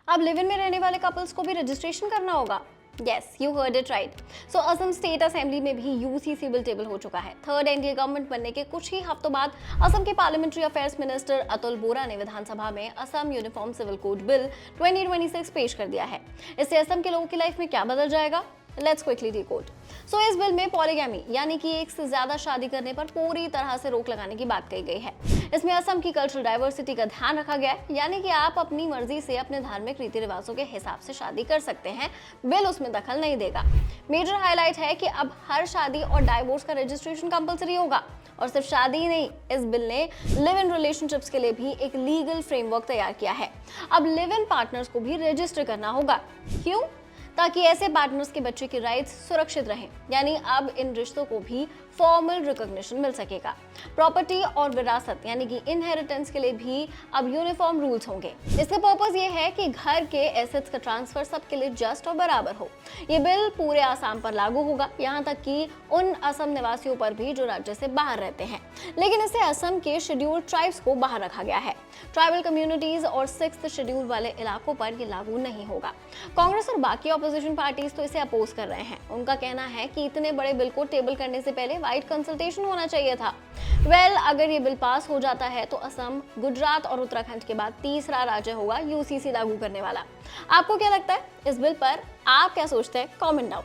अब live in में रहने वाले कपल्स को भी रजिस्ट्रेशन करना होगा। Yes, you heard it right. So Assam state assembly में भी यूसीसी बिल टेबल हो चुका है। थर्ड एनडीए गवर्नमेंट बनने के कुछ ही हफ्तों बाद असम के parliamentary affairs minister Atul Bora ने विधानसभा में Assam uniform civil code bill 2026 पेश कर दिया है। इससे असम के लोगों की लाइफ में क्या बदल जाएगा? Let's quickly decode. सो इस बिल में पॉलीगैमी यानी कि एक से ज्यादा शादी करने पर पूरी तरह से रोक लगाने की बात कही गई है। इसमें असम की कल्चरल डाइवर्सिटी का ध्यान रखा गया है, यानी कि आप अपनी मर्जी से अपने धार्मिक रीति रिवाजों के हिसाब से शादी कर सकते हैं, बिल उसमें दखल नहीं देगा। मेजर हाईलाइट है कि अब हर शादी और डाइवोर्स का रजिस्ट्रेशन कंपलसरी होगा। और सिर्फ शादी ही नहीं, इस बिल ने लिव इन रिलेशनशिप्स के लिए भी एक लीगल फ्रेमवर्क तैयार किया है। अब लिव इन पार्टनर्स को भी रजिस्टर करना होगा। क्यों? ताकि ऐसे पार्टनर्स के बच्चे की राइट्स सुरक्षित रहें, यानी अब इन रिश्तों को भी फॉर्मल रिकॉग्निशन मिल सकेगा। प्रॉपर्टी और विरासत यानी कि इनहेरिटेंस के लिए भी अब यूनिफॉर्म रूल्स होंगे। इसका पर्पस ये है कि घर के एसेट्स का ट्रांसफर सबके लिए जस्ट और बराबर हो। ये बिल पूरे आसाम पर लागू होगा, यहाँ तक कि उन असम निवासियों पर भी जो राज्य से बाहर रहते हैं। लेकिन इससे असम के शेड्यूल्ड ट्राइब्स को बाहर रखा गया है। ट्राइबल कम्युनिटीज और 6th शेड्यूल वाले इलाकों पर ये लागू नहीं होगा। कांग्रेस और बाकी ऑपोजिशन पार्टीज तो इसे अपोज कर रहे हैं। उनका कहना है कि इतने बड़े बिल को टेबल करने से पहले वाइड कंसल्टेशन होना चाहिए था। अगर ये बिल पास हो जाता है तो असम, गुजरात और उत्तराखंड के बाद तीसरा राज्य होगा यूसीसी लागू करने वाला। आपको क्या लगता है इस बिल पर? आप क्या सोचते हैं? Comment down.